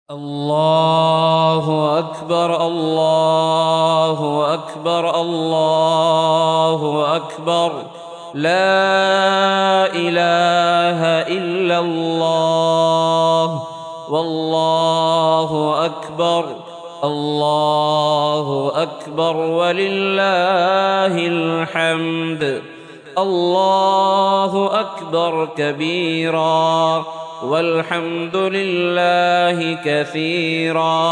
الله أكبر الله أكبر الله أكبر لا إله إلا الله والله أكبر الله أكبر ولله الحمد الله أكبر كبيرا والحمد لله كثيرا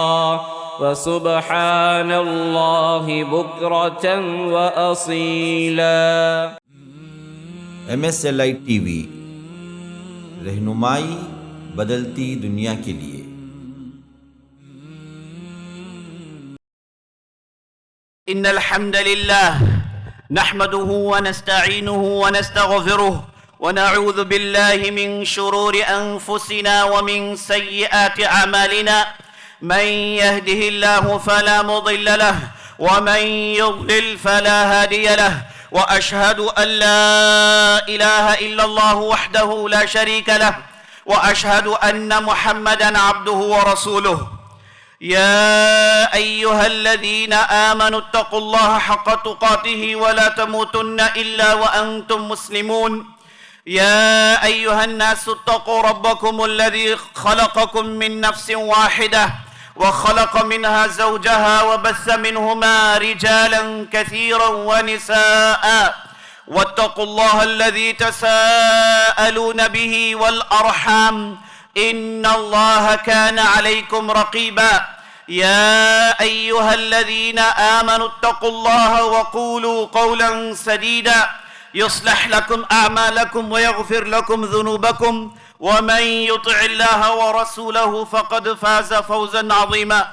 وسبحان الله بكرة وأصيلا. MSLI TV رہنمائی بدلتی دنیا کے لیے. إن الحمد لله نحمده ونستعينه ونستغفره ونعوذ بالله من شرور أنفسنا ومن سيئات أعمالنا. من يهده الله فلا مضل له ومن يضلل فلا هادي له. وأشهد أن لا إله إلا الله وحده لا شريك له وأشهد أن محمدا عبده ورسوله. يا أيها الذين آمنوا اتقوا الله حق تقاته ولا تموتن إلا وأنتم مسلمون. يا أيها الناس اتقوا ربكم الذي خلقكم من نفس واحدة وخلق منها زوجها وبث منهما رجالا كثيرا ونساء واتقوا الله الذي تساءلون به والأرحام إن الله كان عليكم رقيبا. يا أيها الذين آمنوا اتقوا الله وقولوا قولا سديدا يصلح لكم أعمالكم ويغفر لكم ذنوبكم ومن يطع الله ورسوله فقد فاز فوزا عظيما.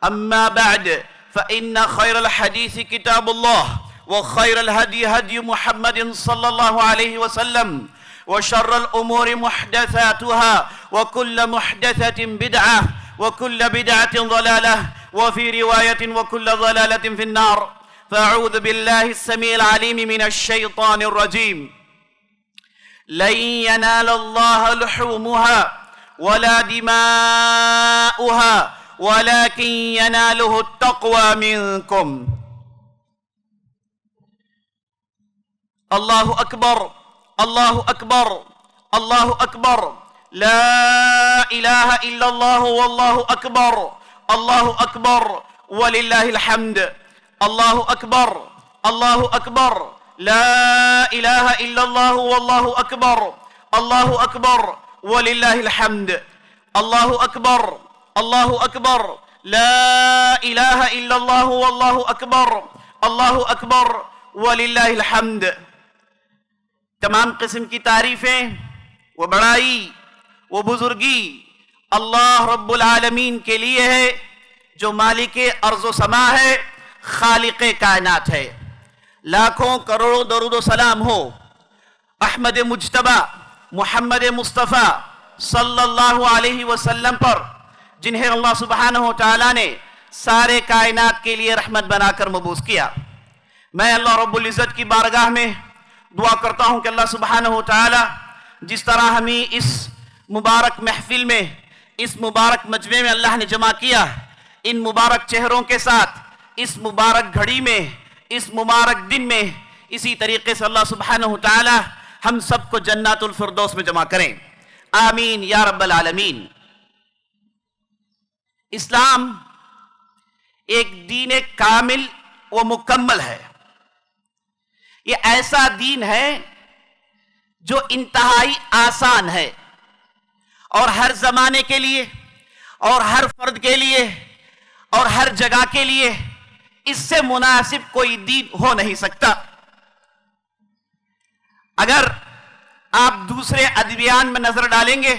أما بعد فإن خير الحديث كتاب الله وخير الهدي هدي محمد صلى الله عليه وسلم وشر الأمور محدثاتها وكل محدثة بدعة وكل بدعة ضلالة وفي رواية وكل ضلالة في النار. فأعوذ بالله السميع العليم من الشيطان الرجيم. لن ينال الله لحومها ولا دماؤها ولكن يناله التقوى منكم. الله أكبر الله أكبر الله أكبر لا إله إلا الله والله أكبر الله أكبر ولله الحمد. الله أكبر الله أكبر لا إله إلا الله والله أكبر الله أكبر ولله الحمد. الله أكبر الله أكبر لا إله إلا الله والله أكبر الله أكبر ولله الحمد. تمام قسم کی تعریفیں و بڑائی و بزرگی اللہ رب العالمین کے لیے ہے جو مالک ارض و سما ہے، خالق کائنات ہے. لاکھوں کروڑوں درود و سلام ہو احمد مجتبی محمد مصطفیٰ صلی اللہ علیہ وسلم پر، جنہیں اللہ سبحانہ وتعالی نے سارے کائنات کے لیے رحمت بنا کر مبعوث کیا. میں اللہ رب العزت کی بارگاہ میں دعا کرتا ہوں کہ اللہ سبحانہ وتعالی جس طرح ہمیں اس مبارک محفل میں، اس مبارک مجمع میں اللہ نے جمع کیا، ان مبارک چہروں کے ساتھ اس مبارک گھڑی میں، اس مبارک دن میں، اسی طریقے سے اللہ سبحانہ وتعالی ہم سب کو جنات الفردوس میں جمع کریں. آمین یا رب العالمین. اسلام ایک دین کامل و مکمل ہے. یہ ایسا دین ہے جو انتہائی آسان ہے اور ہر زمانے کے لیے اور ہر فرد کے لیے اور ہر جگہ کے لیے اس سے مناسب کوئی دین ہو نہیں سکتا. اگر آپ دوسرے ادیان میں نظر ڈالیں گے،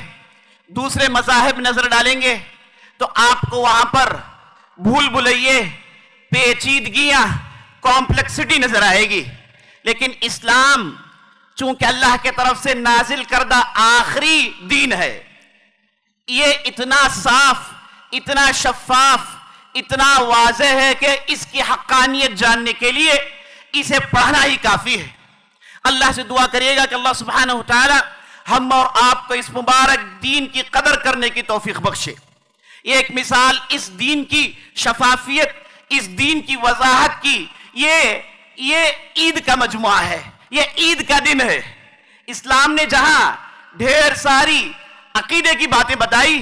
دوسرے مذاہب نظر ڈالیں گے، تو آپ کو وہاں پر بھول بھلائیے، پیچیدگیاں، کمپلیکسٹی نظر آئے گی. لیکن اسلام چونکہ اللہ کے طرف سے نازل کردہ آخری دین ہے، یہ اتنا صاف، اتنا شفاف، اتنا واضح ہے کہ اس کی حقانیت جاننے کے لیے اسے پڑھنا ہی کافی ہے. اللہ سے دعا کریے گا کہ اللہ سبحانہ وتعالی ہم اور آپ کو اس مبارک دین کی قدر کرنے کی توفیق بخشے. ایک مثال اس دین کی شفافیت، اس دین کی وضاحت کی، یہ عید کا مجموعہ ہے، یہ عید کا دن ہے۔ اسلام نے جہاں ڈھیر ساری عقیدے کی باتیں بتائی،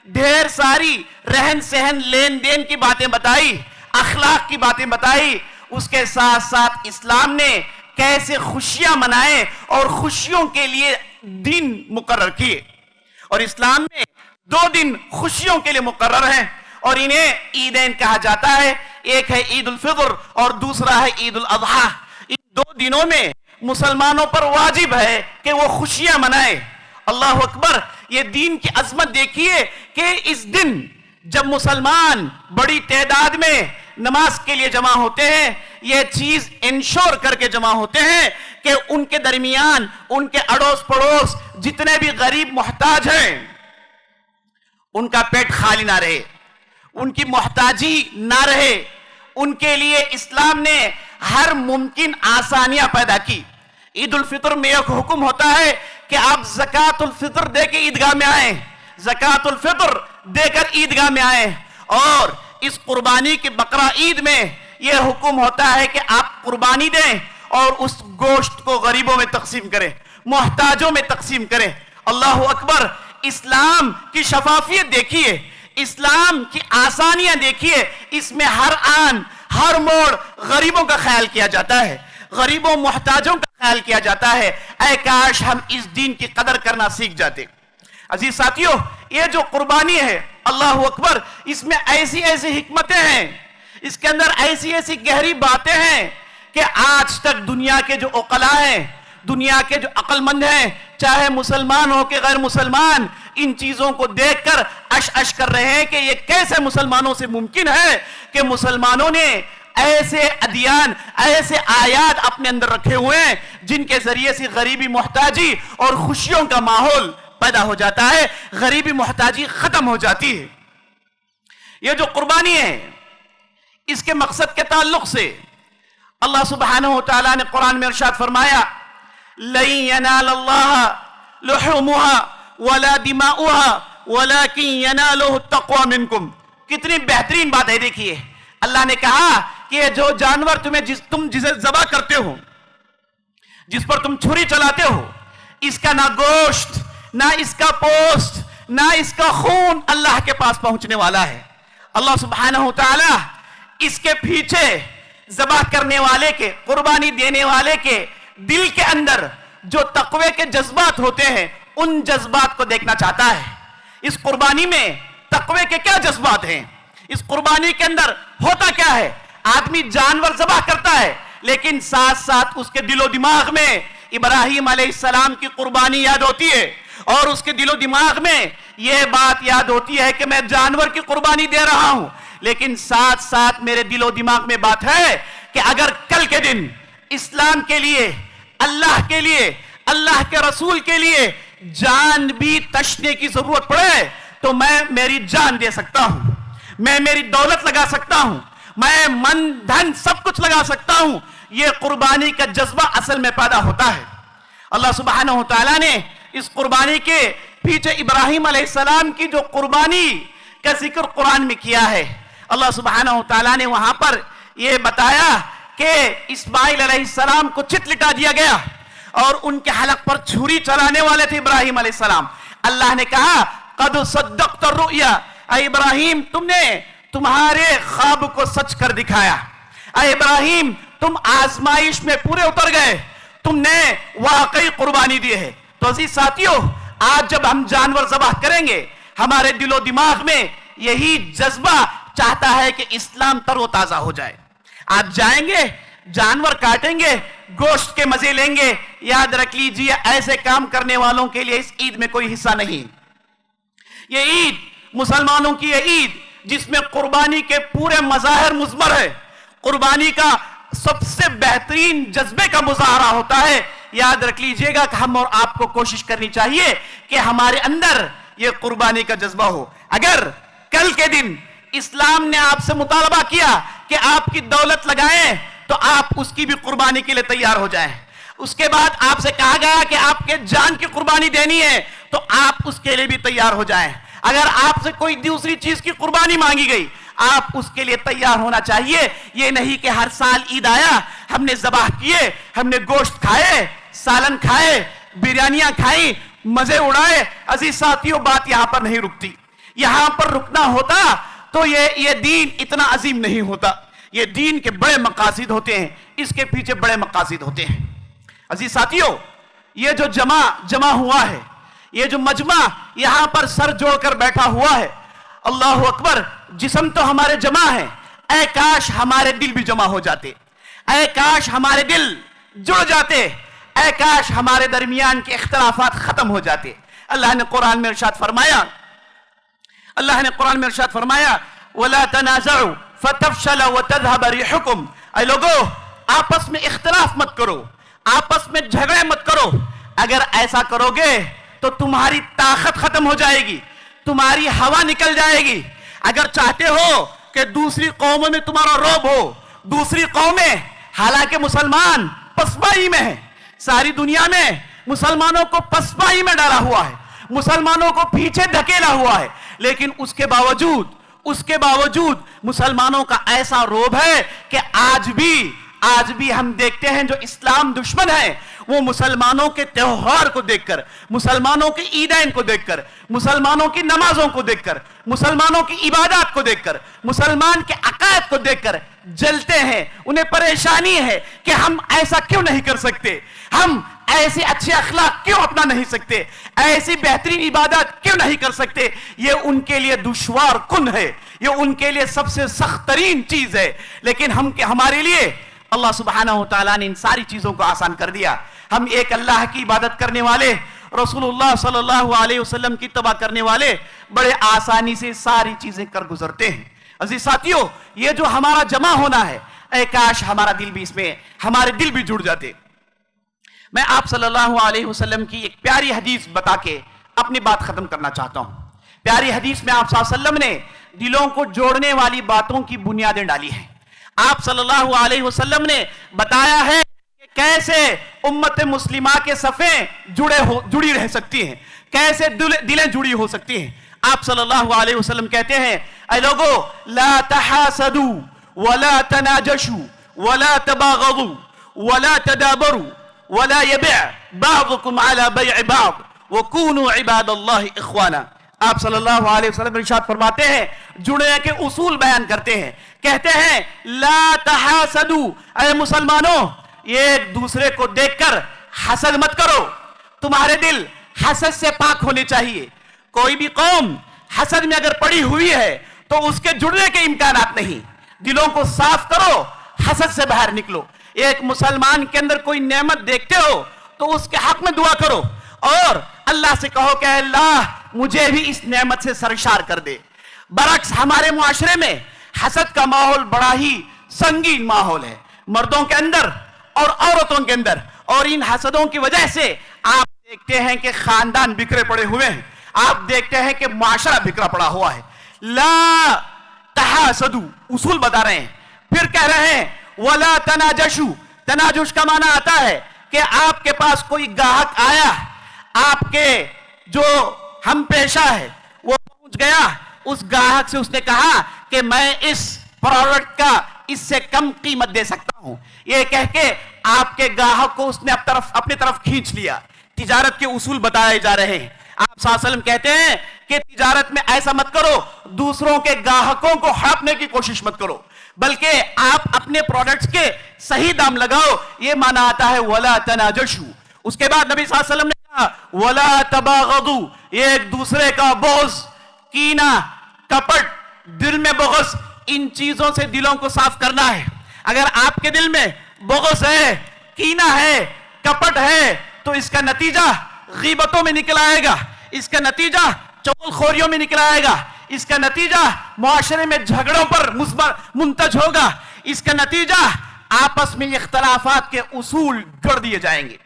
ڈھیر ساری رہن سہن لین دین کی باتیں بتائی، اخلاق کی باتیں بتائی، اس کے ساتھ ساتھ اسلام نے کیسے خوشیاں منائے اور خوشیوں کے لیے دن مقرر کیے۔ اور اسلام میں 2 دن خوشیوں کے لیے مقرر ہیں اور انہیں عیدین کہا جاتا ہے، ایک ہے عید الفطر اور دوسرا ہے عید الاضحیٰ۔ ان 2 دنوں میں مسلمانوں پر واجب ہے کہ وہ خوشیاں منائے۔ اللہ اکبر، یہ دین کی عظمت دیکھیے کہ اس دن جب مسلمان بڑی تعداد میں نماز کے لیے جمع ہوتے ہیں، یہ چیز انشور کر کے جمع ہوتے ہیں کہ ان کے درمیان، ان کے اڑوس پڑوس جتنے بھی غریب محتاج ہیں ان کا پیٹ خالی نہ رہے، ان کی محتاجی نہ رہے، ان کے لیے اسلام نے ہر ممکن آسانیاں پیدا کی۔ عید الفطر میں ایک حکم ہوتا ہے کہ آپ زکوٰۃ الفطر دے کے عیدگاہ میں آئیں، زکوٰۃ الفطر دے کر عیدگاہ میں آئیں۔ اور اس قربانی کی بقرہ عید میں یہ حکم ہوتا ہے کہ آپ قربانی دیں اور اس گوشت کو غریبوں میں تقسیم کریں، محتاجوں میں تقسیم کریں۔ اللہ اکبر، اسلام کی شفافیت دیکھیے، اسلام کی آسانیاں دیکھیے، اس میں ہر آن ہر موڑ غریبوں کا خیال کیا جاتا ہے، غریبوں محتاجوں کا خیال کیا جاتا ہے۔ اے کاش ہم اس دین کی قدر کرنا سیکھ جاتے۔ عزیز ساتھیوں، یہ جو قربانی ہے، اللہ اکبر، اس میں ایسی ایسی حکمتیں ہیں، اس کے اندر ایسی ایسی گہری باتیں ہیں کہ آج تک دنیا کے جو عقلاء ہیں، دنیا کے جو عقل مند ہیں، چاہے مسلمان ہو کہ غیر مسلمان، ان چیزوں کو دیکھ کر اش کر رہے ہیں کہ یہ کیسے مسلمانوں سے ممکن ہے کہ مسلمانوں نے ایسے ادیان، ایسے آیات اپنے اندر رکھے ہوئے ہیں جن کے ذریعے سے غریبی، محتاجی اور خوشیوں کا ماحول پیدا ہو جاتا ہے، غریبی محتاجی ختم ہو جاتی ہے۔ یہ جو قربانی ہے، اس کے مقصد کے تعلق سے اللہ سبحانہ وتعالی نے قرآن میں ارشاد فرمایا، لَن يَنَالَ اللَّهَ لُحُومُهَا وَلَا دِمَاؤُهَا وَلَكِن يَنَالُهُ التَّقْوَى مِنكُمْ۔ کتنی بہترین بات ہے، دیکھیے اللہ نے کہا کہ یہ جو جانور تم جسے ذبح کرتے ہو، جس پر تم چھری چلاتے ہو، اس کا نہ گوشت، نہ اس کا پوست، نہ اس کا خون اللہ کے پاس پہنچنے والا ہے۔ اللہ سبحانہ وتعالی اس کے پیچھے ذبح کرنے والے کے، قربانی دینے والے کے دل کے اندر جو تقوی کے جذبات ہوتے ہیں، ان جذبات کو دیکھنا چاہتا ہے۔ اس قربانی میں تقوی کے کیا جذبات ہیں؟ اس قربانی کے اندر ہوتا کیا ہے؟ آدمی جانور ذبح کرتا ہے، لیکن ساتھ ساتھ اس کے دل و دماغ میں ابراہیم علیہ السلام کی قربانی یاد ہوتی ہے، اور اس کے دل و دماغ میں یہ بات یاد ہوتی ہے کہ میں جانور کی قربانی دے رہا ہوں، لیکن ساتھ ساتھ میرے دل و دماغ میں بات ہے کہ اگر کل کے دن اسلام کے لیے، اللہ کے لیے، اللہ کے رسول کے لیے جان بھی تشنے کی ضرورت پڑے تو میں میری جان دے سکتا ہوں، میں میری دولت لگا سکتا ہوں، میں من دھن سب کچھ لگا سکتا ہوں۔ یہ قربانی کا جذبہ اصل میں پیدا ہوتا ہے۔ اللہ سبحانہ وتعالی نے اس قربانی کے پیچھے ابراہیم علیہ السلام کی جو قربانی کا ذکر قرآن میں کیا ہے، اللہ سبحانہ وتعالی نے وہاں پر یہ بتایا کہ اسماعیل علیہ السلام کو چت لٹا دیا گیا اور ان کے حلق پر چھری چلانے والے تھے ابراہیم علیہ السلام۔ اللہ نے کہا قد صدقت الرؤیا، اے ابراہیم تم نے تمہارے خواب کو سچ کر دکھایا، اے ابراہیم تم آزمائش میں پورے اتر گئے، تم نے واقعی قربانی دی ہے۔ تو عزیز ساتھیوں، آج جب ہم جانور ذبح کریں گے، ہمارے دل و دماغ میں یہی جذبہ چاہتا ہے کہ اسلام تر و تازہ ہو جائے۔ آپ جائیں گے، جانور کاٹیں گے، گوشت کے مزے لیں گے، یاد رکھ لیجئے ایسے کام کرنے والوں کے لیے اس عید میں کوئی حصہ نہیں۔ یہ عید مسلمانوں کی یہ عید جس میں قربانی کے پورے مظاہر مضمر ہے، قربانی کا سب سے بہترین جذبے کا مظاہرہ ہوتا ہے۔ یاد رکھ لیجئے گا کہ ہم اور آپ کو کوشش کرنی چاہیے کہ ہمارے اندر یہ قربانی کا جذبہ ہو۔ اگر کل کے دن اسلام نے آپ سے مطالبہ کیا کہ آپ کی دولت لگائیں تو آپ اس کی بھی قربانی کے لیے تیار ہو جائیں۔ اس کے بعد آپ سے کہا گیا کہ آپ کے جان کی قربانی دینی ہے تو آپ اس کے لیے بھی تیار ہو جائیں۔ اگر آپ سے کوئی دوسری چیز کی قربانی مانگی گئی آپ اس کے لیے تیار ہونا چاہیے. یہ نہیں کہ ہر سال عید آیا ہم نے ذبح کیے, ہم نے گوشت کھائے, سالن کھائے, بریانیاں کھائیں, مزے اڑائے. عزیز ساتھیوں, بات یہاں پر نہیں رکتی. یہاں پر رکنا ہوتا تو یہ دین اتنا عظیم نہیں ہوتا. یہ دین کے بڑے مقاصد ہوتے ہیں, اس کے پیچھے بڑے مقاصد ہوتے ہیں. عزیز ساتھیوں, یہ جو جمع ہوا ہے, یہ جو مجمع یہاں پر سر جوڑ کر بیٹھا ہوا ہے, اللہ اکبر, جسم تو ہمارے جمع ہیں, اے کاش ہمارے دل بھی جمع ہو جاتے, اے کاش ہمارے دل جڑ جاتے, اے کاش ہمارے درمیان کے اختلافات ختم ہو جاتے. اللہ نے قرآن میں ارشاد فرمایا وَلَا تَنَازَعُوا فَتَفْشَلَ وَتَذْهَبَ رِيحُكُمْ. اے لوگو, آپس میں اختلاف مت کرو, آپس میں جھگڑے مت کرو. اگر ایسا کرو گے تو تمہاری طاقت ختم ہو جائے گی, تمہاری ہوا نکل جائے گی. اگر چاہتے ہو کہ دوسری قوموں میں تمہارا رعب ہو, دوسری قومیں, حالانکہ مسلمان پسپائی میں ہیں, ساری دنیا میں مسلمانوں کو پسپائی میں ڈالا ہوا ہے, مسلمانوں کو پیچھے دھکیلا ہوا ہے, لیکن اس کے باوجود مسلمانوں کا ایسا روب ہے کہ آج بھی ہم دیکھتے ہیں جو اسلام دشمن ہے وہ مسلمانوں کے تہوار کو دیکھ کر, مسلمانوں کے عیدین کو دیکھ کر, مسلمانوں کی نمازوں کو دیکھ کر, مسلمانوں کی عبادات کو دیکھ کر, مسلمان کے عقائد کو دیکھ کر جلتے ہیں. انہیں پریشانی ہے کہ ہم ایسا کیوں نہیں کر سکتے, ہم ایسے اچھے اخلاق کیوں اپنا نہیں سکتے, ایسی بہترین عبادات کیوں نہیں کر سکتے. یہ ان کے لیے دشوار کن ہے, یہ ان کے لیے سب سے سخت ترین چیز ہے. لیکن ہمارے لیے اللہ سبحانہ وتعالیٰ نے ان ساری چیزوں کو آسان کر دیا. ہم ایک اللہ کی عبادت کرنے والے, رسول اللہ صلی اللہ علیہ وسلم کی اتباع کرنے والے بڑے آسانی سے ساری چیزیں کر گزرتے ہیں. عزیز ساتھیوں, یہ جو ہمارا جمع ہونا ہے, اے کاش ہمارا دل بھی اس میں, ہمارے دل بھی جڑ جاتے. میں آپ صلی اللہ علیہ وسلم کی ایک پیاری حدیث بتا کے اپنی بات ختم کرنا چاہتا ہوں. پیاری حدیث میں آپ صلی اللہ علیہ وسلم نے دلوں کو جوڑنے والی باتوں کی بنیادیں ڈالی ہیں. آپ صلی اللہ علیہ وسلم نے بتایا ہے کہ کیسے امت مسلمہ کے صفیں جڑی رہ سکتی ہیں, کیسے دلیں جڑی ہو سکتی ہیں. آپ صلی اللہ علیہ وسلم کہتے ہیں, اے لوگو, لا تحاسدوا ولا تناجشوا ولا تباغضوا ولا تدابروا ولا يبع بعضكم على بيع بعض وكونوا عباد الله اخوانا. آپ صلی اللہ علیہ وسلم ارشاد فرماتے ہیں, جڑنے کے اصول بیان کرتے ہیں, کہتے ہیں لا تحاسدوا, اے مسلمانوں, یہ ایک دوسرے کو دیکھ کر حسد مت کرو, تمہارے دل حسد سے پاک ہونے چاہیے. کوئی بھی قوم حسد میں اگر پڑی ہوئی ہے تو اس کے جڑنے کے امکانات نہیں. دلوں کو صاف کرو, حسد سے باہر نکلو. ایک مسلمان کے اندر کوئی نعمت دیکھتے ہو تو اس کے حق میں دعا کرو اور اللہ سے کہو کہ اللہ مجھے بھی اس نعمت سے سرشار کر دے. برعکس ہمارے معاشرے میں حسد کا ماحول بڑا ہی سنگین ماحول ہے, مردوں کے اندر اور عورتوں کے اندر, اور ان حسدوں کی وجہ سے آپ دیکھتے ہیں کہ خاندان بکھرے پڑے ہوئے ہیں, آپ دیکھتے ہیں کہ معاشرہ بکھرا پڑا ہوا ہے. لا تحاسدوا اصول بتا رہے ہیں, پھر کہہ رہے ہیں ولا تناجشوا. تناجش کا معنی آتا ہے کہ آپ کے پاس کوئی گاہک آیا, آپ کے جو ہم پیشہ ہے وہ پہنچ گیا, اس گاہک سے اس نے کہا کہ میں اس پروڈکٹ کا اس سے کم قیمت دے سکتا ہوں. یہ کہہ کے آپ کے گاہک کو اس نے اپنی طرف کھینچ لیا. تجارت کے اصول بتائے جا رہے ہیں. آپ صلی اللہ علیہ وسلم کہتے ہیں کہ تجارت میں ایسا مت کرو, دوسروں کے گاہکوں کو ہڑپنے کی کوشش مت کرو, بلکہ آپ اپنے پروڈکٹس کے صحیح دام لگاؤ. یہ معنی آتا ہے ولا تناجشوا. اس کے بعد نبی صلی اللہ علیہ وسلم نے کہا ولا تباغضوا. یہ ایک دوسرے کا بغض, کینہ, کپٹ, دل میں بغض, ان چیزوں سے دلوں کو صاف کرنا ہے. اگر آپ کے دل میں بغض ہے, کینہ ہے, کپٹ ہے, تو اس کا نتیجہ غیبتوں میں نکل آئے گا, اس کا نتیجہ چغل خوریوں میں نکل آئے گا, اس کا نتیجہ معاشرے میں جھگڑوں پر منتج ہوگا, اس کا نتیجہ آپس میں اختلافات کے اصول گڑ دیے جائیں گے.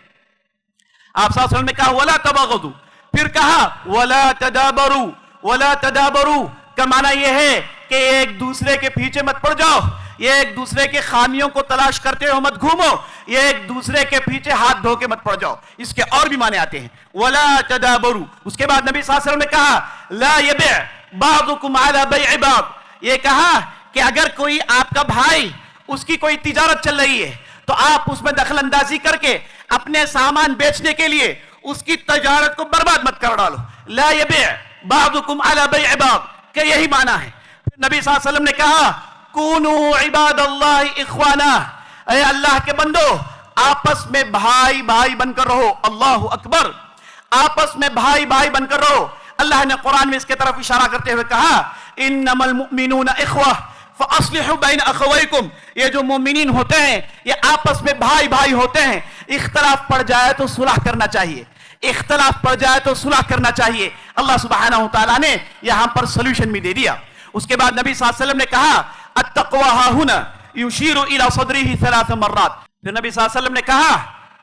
آپ صلی اللہ علیہ وسلم نے کہا ولا تباغضوا, پھر کہا ولا تدابروا. ولا تدابروا کا معنی یہ ہے کہ ایک دوسرے کے پیچھے مت پڑ جاؤ, یہ ایک دوسرے کے خامیوں کو تلاش کرتے ہوئے مت گھومو، یہ ایک دوسرے کے پیچھے ہاتھ دھو کے مت پڑ جاؤ۔ اس کے اور بھی معنی آتے ہیں، ولا تدابروا۔ اس کے بعد نبی صلی اللہ علیہ وسلم نے کہا لا یبع بعضکم علی بیع بعض، یہ کہا کہ اگر کوئی آپ کا بھائی اس کی کوئی تجارت چل رہی ہے تو آپ اس میں دخل اندازی کر کے اپنے سامان بیچنے کے لیے اس کی تجارت کو برباد مت کر ڈالو۔ لا یبع بعضکم علی بیع بعض کہ یہی معنی ہے۔ پھر نبی صلی اللہ علیہ وسلم نے کہا کونوا عباد اللہ اخوانا، اے اللہ کے بندو آپس میں بھائی بھائی بن کر رہو۔ اللہ اکبر، آپس میں بھائی بھائی بن کر رہو۔ اللہ نے قرآن میں اس کے طرف اشارہ کرتے ہوئے کہا انما المؤمنون اخوہ فاصلحوا بین اخویکم، یہ جو مومنین ہوتے ہیں یہ آپس میں بھائی بھائی ہوتے ہیں، اختلاف پڑ جائے تو صلح کرنا چاہیے، اختلاف پڑ جائے تو صلح کرنا چاہیے۔ اللہ سبحانہ وتعالیٰ نے یہاں پر سلوشن بھی دے دیا۔ اس کے بعد نبی صلی اللہ علیہ وسلم نے کہا التقوی ها هنا يشير الى صدره 3 مرات، پھر نبی صلی اللہ علیہ وسلم نے کہا،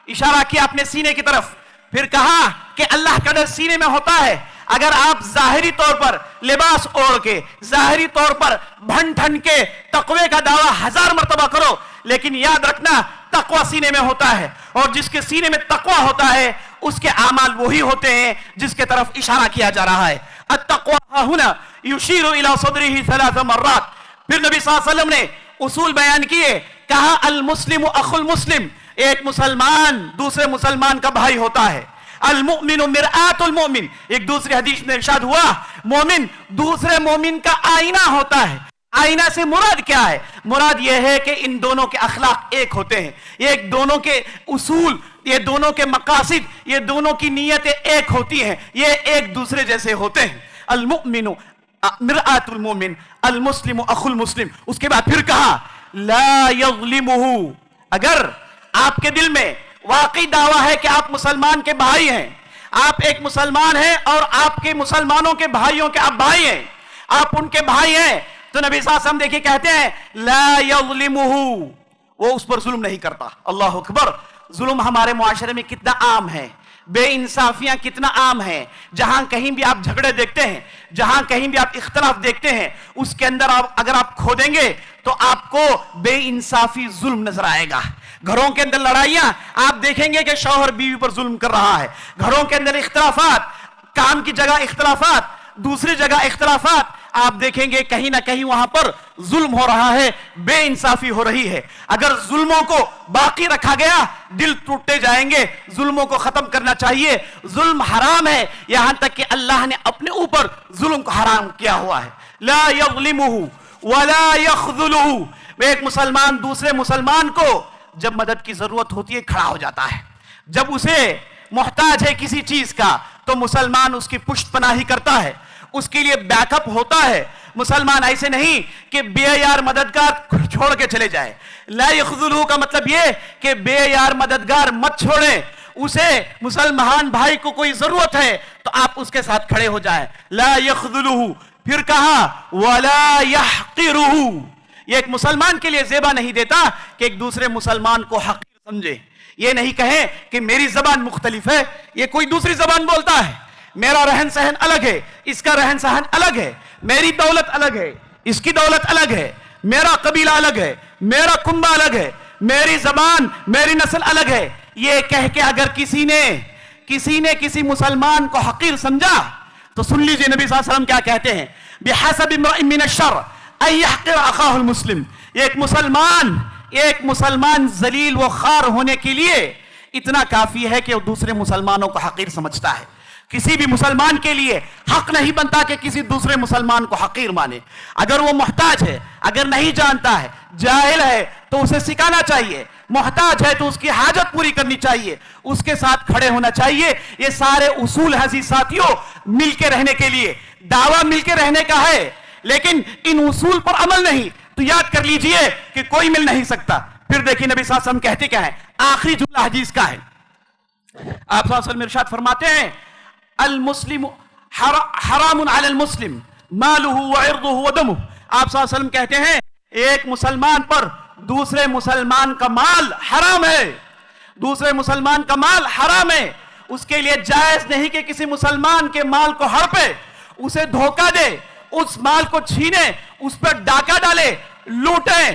اشارہ کیا اپنے سینے کی طرف، پھر کہا کہ اللہ کا ڈر سینے میں ہوتا ہے۔ اگر آپ ظاہری طور پر لباس اوڑھ کے، ظاہری طور پر بھن ٹھن کے تقوی کا دعویٰ 1000 مرتبہ کرو، لیکن یاد رکھنا تقوی سینے میں ہوتا ہے، اور جس کے سینے میں تقوی ہوتا ہے اس کے اعمال وہی ہوتے ہیں جس کے طرف اشارہ کیا جا رہا ہے۔ التقوی ها هنا يشير الى صدره 3 مرات۔ پھر نبی صلی اللہ علیہ وسلم نے اصول بیان کیے، کہا المسلم اخو المسلم، ایک مسلمان دوسرے مسلمان کا بھائی ہوتا ہے۔ المؤمن مرآت المؤمن، ایک دوسری حدیث میں ارشاد ہوا مومن دوسرے مومن کا آئینہ ہوتا ہے۔ آئینہ سے مراد کیا ہے؟ مراد یہ ہے کہ ان دونوں کے اخلاق ایک ہوتے ہیں، یہ ایک دونوں کے اصول، یہ دونوں کے مقاصد، یہ دونوں کی نیتیں ایک ہوتی ہیں، یہ ایک دوسرے جیسے ہوتے ہیں۔ المؤمن مرآت المؤمن المسلم اخو المسلم۔ اس کے بعد پھر کہا لا یظلمہ، اگر آپ کے دل میں واقعی دعویٰ ہے کہ آپ مسلمان کے بھائی ہیں، آپ ایک مسلمان ہیں اور آپ کے مسلمانوں کے بھائیوں کے آپ بھائی ہیں، آپ ان کے بھائی ہیں، تو نبی صلی اللہ علیہ وسلم دیکھیں کہتے ہیں لا یظلمہ، وہ اس پر ظلم نہیں کرتا۔ اللہ اکبر، ظلم ہمارے معاشرے میں کتنا عام ہے، بے انصافیاں کتنا عام ہیں، جہاں کہیں بھی آپ جھگڑے دیکھتے ہیں، جہاں کہیں بھی آپ اختلاف دیکھتے ہیں، اس کے اندر اگر آپ کھودیں گے تو آپ کو بے انصافی ظلم نظر آئے گا۔ گھروں کے اندر لڑائیاں آپ دیکھیں گے کہ شوہر بیوی پر ظلم کر رہا ہے، گھروں کے اندر اختلافات، کام کی جگہ اختلافات، دوسری جگہ اختلافات، آپ دیکھیں گے کہیں نہ کہیں وہاں پر ظلم ہو رہا ہے، بے انصافی ہو رہی ہے۔ اگر ظلموں کو باقی رکھا گیا دل ٹوٹتے جائیں گے، ظلموں کو ختم کرنا چاہیے۔ ظلم حرام ہے، یہاں تک کہ اللہ نے اپنے اوپر ظلم کو حرام کیا ہوا ہے۔ لا یظلمہ ولا یخذلہ، ایک مسلمان دوسرے مسلمان کو جب مدد کی ضرورت ہوتی ہے کھڑا ہو جاتا ہے، جب اسے محتاج ہے کسی چیز کا تو مسلمان اس کی پشت پناہی کرتا ہے، اس کے لیے بیک اپ ہوتا ہے۔ مسلمان ایسے نہیں کہ بے یار مددگار چھوڑ کے چلے جائے۔ لا یخذلہ کا مطلب یہ کہ بے یار مددگار مت چھوڑیں، اسے مسلمان بھائی کو کوئی ضرورت ہے تو آپ اس کے ساتھ کھڑے ہو جائیں۔ لا یخذلہ، پھر کہا ولا یحقرہ، یہ ایک مسلمان کے لیے زیبا نہیں دیتا کہ ایک دوسرے مسلمان کو حقیر سمجھے، یہ نہیں کہیں کہ میری زبان مختلف ہے، یہ کوئی دوسری زبان بولتا ہے، میرا رہن سہن الگ ہے، اس کا رہن سہن الگ ہے، میری دولت الگ ہے، اس کی دولت الگ ہے، میرا قبیلہ الگ ہے، میرا کنبہ الگ ہے، میری زبان میری نسل الگ ہے، یہ کہہ کے اگر کسی نے کسی مسلمان کو حقیر سمجھا تو سن لیجئے نبی صلی اللہ علیہ وسلم کیا کہتے ہیں، بحسب امرئ من الشر ان یحقر اخاہ المسلم، ایک مسلمان ذلیل و خوار ہونے کے لیے اتنا کافی ہے کہ وہ دوسرے مسلمانوں کو حقیر سمجھتا ہے۔ کسی بھی مسلمان کے لیے حق نہیں بنتا کہ کسی دوسرے مسلمان کو حقیر مانے۔ اگر وہ محتاج ہے، اگر نہیں جانتا ہے، جاہل ہے تو اسے سکھانا چاہیے، محتاج ہے تو اس کی حاجت پوری کرنی چاہیے، اس کے ساتھ کھڑے ہونا چاہیے۔ یہ سارے اصول عزیز ساتھیوں مل کے رہنے کے لیے، دعویٰ مل کے رہنے کا ہے، لیکن ان اصول پر عمل نہیں تو یاد کر لیجئے کہ کوئی مل نہیں سکتا۔ پھر دیکھیں نبی صلی اللہ علیہ وسلم کہتے کیا ہے، آخری جملہ حدیث کا ہے، آپ صلی اللہ علیہ وسلم ارشاد فرماتے ہیں المسلم حرام علی المسلم مالہ وعرضہ ودمہ، آپ صلی اللہ علیہ وسلم کہتے ہیں ایک مسلمان پر دوسرے مسلمان کا مال حرام ہے، دوسرے مسلمان کا مال حرام ہے، اس کے لیے جائز نہیں کہ کسی مسلمان کے مال کو ہڑپے، اسے دھوکہ دے، اس مال کو چھینے، اس پر ڈاکہ ڈالے، لوٹیں،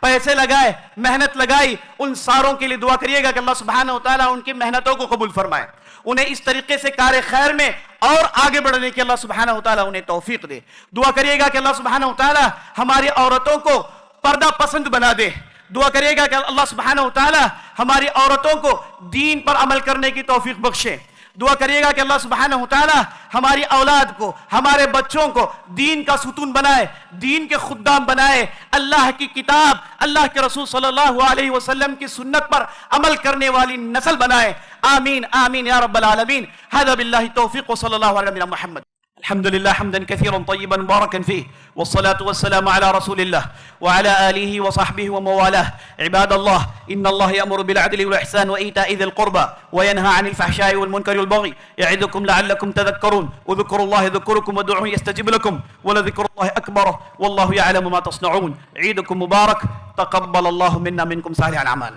پیسے لگائے, محنت لگائی, ان ساروں کے لیے دعا کریے گا کہ اللہ سبحانہ وتعالیٰ ان کی محنتوں کو قبول فرمائے, انہیں اس طریقے سے کار خیر میں اور آگے بڑھنے کی اللہ سبحانہ وتعالیٰ انہیں توفیق دے. دعا کریے گا کہ اللہ سبحانہ وتعالیٰ ہماری عورتوں کو پردہ پسند بنا دے. دعا کریے گا کہ اللہ سبحانہ وتعالیٰ ہماری عورتوں کو دین پر عمل کرنے کی توفیق بخشے. دعا کریے گا کہ اللہ سبحانہ وتعالیٰ ہماری اولاد کو, ہمارے بچوں کو دین کا ستون بنائے, دین کے خدام بنائے, اللہ کی کتاب, اللہ کے رسول صلی اللہ علیہ وسلم کی سنت پر عمل کرنے والی نسل بنائے. آمین آمین یا رب العالمین. هذا بالله التوفیق وصلی اللہ علی نبینا محمد. الحمد لله حمدا كثيرا طيبا مباركا فيه, والصلاة والسلام على رسول الله وعلى آله وصحبه وموالاه. عباد الله, إن الله يأمر بالعدل والإحسان وإيتاء ذي القربى وينهى عن الفحشاء والمنكر والبغي يعظكم لعلكم تذكرون. واذكروا الله يذكركم وادعوه يستجب لكم ولذكر الله أكبر والله يعلم ما تصنعون. عيدكم مبارك, تقبل الله منا منكم صالح الأعمال.